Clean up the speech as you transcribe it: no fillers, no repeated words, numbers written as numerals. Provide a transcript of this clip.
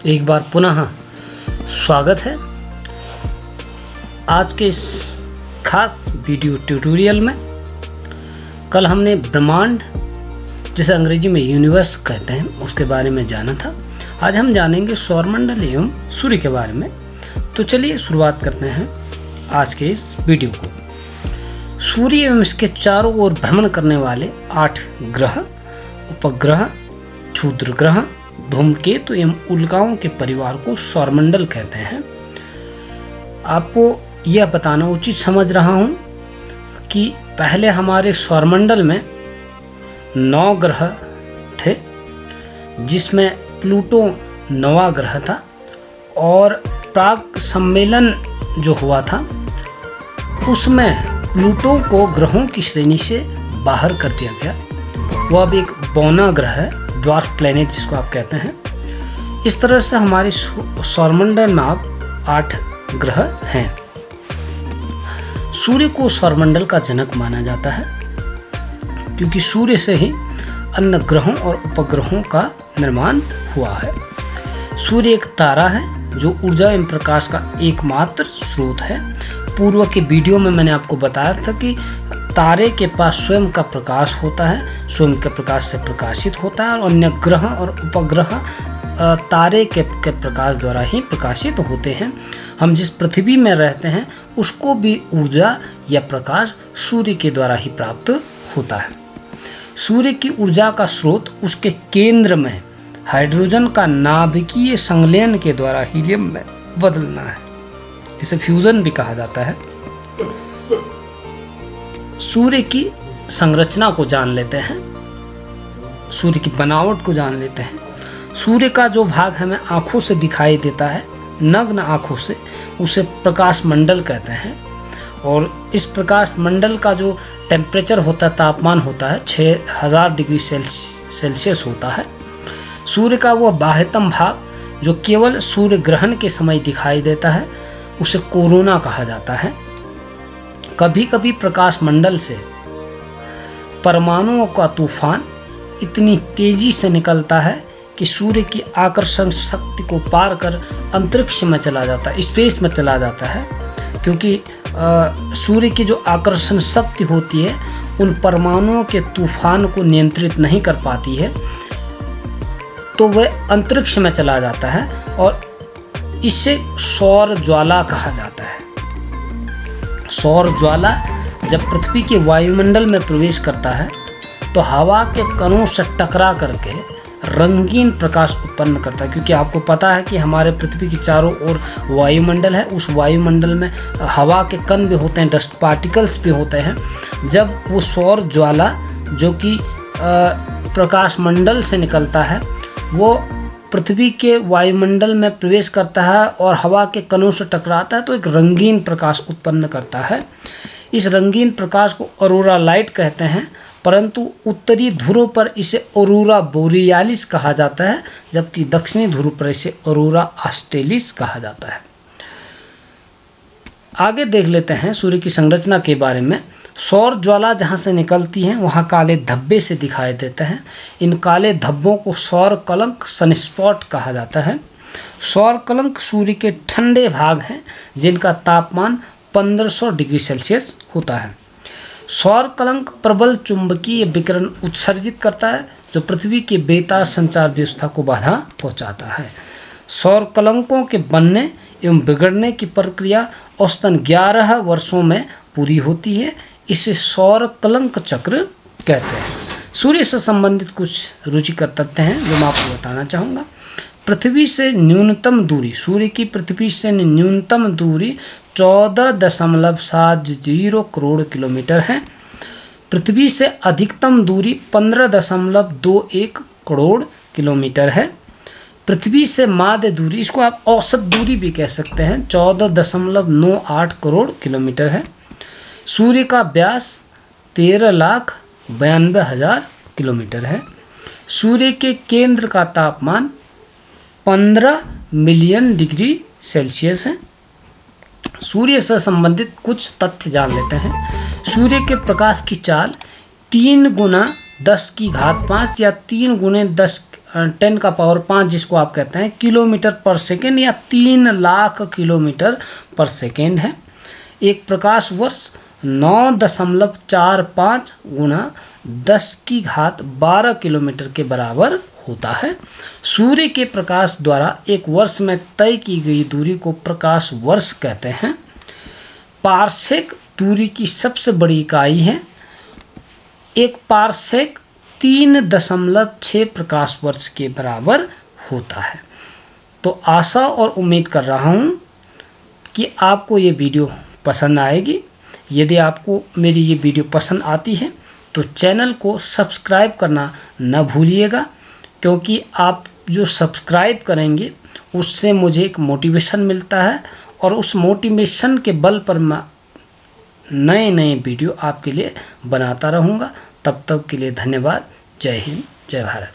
एक बार पुनः स्वागत है आज के इस खास वीडियो ट्यूटोरियल में। कल हमने ब्रह्मांड, जिसे अंग्रेजी में यूनिवर्स कहते हैं, उसके बारे में जाना था। आज हम जानेंगे सौरमंडल एवं सूर्य के बारे में। तो चलिए शुरुआत करते हैं आज के इस वीडियो को। सूर्य एवं इसके चारों ओर भ्रमण करने वाले 8 ग्रह, उपग्रह, क्षुद्र ग्रह, धूमकेतु एवं उल्काओं के परिवार को सौरमंडल कहते हैं। आपको यह बताना उचित समझ रहा हूं कि पहले हमारे सौरमंडल में 9 ग्रह थे, जिसमें प्लूटो 9वां ग्रह था और प्राग सम्मेलन जो हुआ था उसमें प्लूटो को ग्रहों की श्रेणी से बाहर कर दिया गया। वह अब एक बौना ग्रह है, ड्वार्फ प्लैनेट जिसको आप कहते हैं। इस तरह से हमारे सौरमंडल में अब 8 ग्रह हैं। सूर्य को सौरमंडल का जनक माना जाता है, क्योंकि सूर्य से ही अन्य ग्रहों और उपग्रहों का निर्माण हुआ है। सूर्य एक तारा है जो ऊर्जा एवं प्रकाश का एकमात्र स्रोत है। पूर्व के वीडियो में मैंने आपको बताया था कि तारे के पास स्वयं का प्रकाश होता है, स्वयं के प्रकाश से प्रकाशित होता है, और अन्य ग्रह और उपग्रह तारे के प्रकाश द्वारा ही प्रकाशित होते हैं। हम जिस पृथ्वी में रहते हैं उसको भी ऊर्जा या प्रकाश सूर्य के द्वारा ही प्राप्त होता है। सूर्य की ऊर्जा का स्रोत उसके केंद्र में हाइड्रोजन का नाभिकीय संलयन के द्वारा हीलियम में बदलना है। इसे फ्यूजन भी कहा जाता है। सूर्य की संरचना को जान लेते हैं, सूर्य की बनावट को जान लेते हैं। सूर्य का जो भाग हमें आंखों से दिखाई देता है, नग्न आंखों से, उसे प्रकाश मंडल कहते हैं। और इस प्रकाश मंडल का जो टेम्परेचर होता है, तापमान होता है, 6000 डिग्री सेल्सियस होता है। सूर्य का वह बाह्यतम भाग जो केवल सूर्य ग्रहण के समय दिखाई देता है, उसे कोरोना कहा जाता है। कभी कभी प्रकाश मंडल से परमाणुओं का तूफान इतनी तेजी से निकलता है कि सूर्य की आकर्षण शक्ति को पार कर अंतरिक्ष में चला जाता है, स्पेस में चला जाता है। क्योंकि सूर्य की जो आकर्षण शक्ति होती है उन परमाणुओं के तूफान को नियंत्रित नहीं कर पाती है, तो वह अंतरिक्ष में चला जाता है और इसे सौर ज्वाला कहा जाता है। सौर ज्वाला जब पृथ्वी के वायुमंडल में प्रवेश करता है तो हवा के कणों से टकरा करके रंगीन प्रकाश उत्पन्न करता है। क्योंकि आपको पता है कि हमारे पृथ्वी के चारों ओर वायुमंडल है, उस वायुमंडल में हवा के कण भी होते हैं, डस्ट पार्टिकल्स भी होते हैं। जब वो सौर ज्वाला जो कि प्रकाश मंडल से निकलता है वो पृथ्वी के वायुमंडल में प्रवेश करता है और हवा के कणों से टकराता है, तो एक रंगीन प्रकाश उत्पन्न करता है। इस रंगीन प्रकाश को ऑरोरा लाइट कहते हैं, परंतु उत्तरी ध्रुव पर इसे ऑरोरा बोरियालिस कहा जाता है, जबकि दक्षिणी ध्रुव पर इसे ऑरोरा ऑस्ट्रेलिस कहा जाता है। आगे देख लेते हैं सूर्य की संरचना के बारे में। सौर ज्वाला जहाँ से निकलती हैं वहाँ काले धब्बे से दिखाई देते हैं। इन काले धब्बों को सौर कलंक, सनस्पॉट कहा जाता है। सौर कलंक सूर्य के ठंडे भाग हैं जिनका तापमान 1500 डिग्री सेल्सियस होता है। सौर कलंक प्रबल चुंबकीय विकिरण उत्सर्जित करता है जो पृथ्वी के बेतार संचार व्यवस्था को बाधा पहुँचाता है। सौर कलंकों के बनने एवं बिगड़ने की प्रक्रिया औसतन 11 वर्षों में पूरी होती है। इसे सौर कलंक चक्र कहते हैं। सूर्य से संबंधित कुछ रुचिकर तथ्य हैं जो मैं आपको बताना चाहूँगा। पृथ्वी से न्यूनतम दूरी, सूर्य की पृथ्वी से न्यूनतम दूरी 14.70 करोड़ किलोमीटर है। पृथ्वी से अधिकतम दूरी 15.21 करोड़ किलोमीटर है। पृथ्वी से माध्य दूरी, इसको आप औसत दूरी भी कह सकते हैं, 14.98 करोड़ किलोमीटर है। सूर्य का व्यास 13,92,000 किलोमीटर है। सूर्य के केंद्र का तापमान 15 मिलियन डिग्री सेल्सियस है। सूर्य से संबंधित कुछ तथ्य जान लेते हैं। सूर्य के प्रकाश की चाल 3 × 10⁵ या 3 × 10 10⁵ जिसको आप कहते हैं किलोमीटर पर सेकेंड या 3 लाख किलोमीटर पर सेकेंड है। एक प्रकाश वर्ष 9.45 गुणा 10⁻12 किलोमीटर के बराबर होता है। सूर्य के प्रकाश द्वारा एक वर्ष में तय की गई दूरी को प्रकाश वर्ष कहते हैं। पारसेक दूरी की सबसे बड़ी इकाई है। एक पारसेक 3.6 प्रकाश वर्ष के बराबर होता है। तो आशा और उम्मीद कर रहा हूँ कि आपको ये वीडियो पसंद आएगी। यदि आपको मेरी ये वीडियो पसंद आती है तो चैनल को सब्सक्राइब करना न भूलिएगा, क्योंकि आप जो सब्सक्राइब करेंगे उससे मुझे एक मोटिवेशन मिलता है और उस मोटिवेशन के बल पर मैं नए नए वीडियो आपके लिए बनाता रहूँगा। तब तक के लिए धन्यवाद। जय हिंद, जय भारत।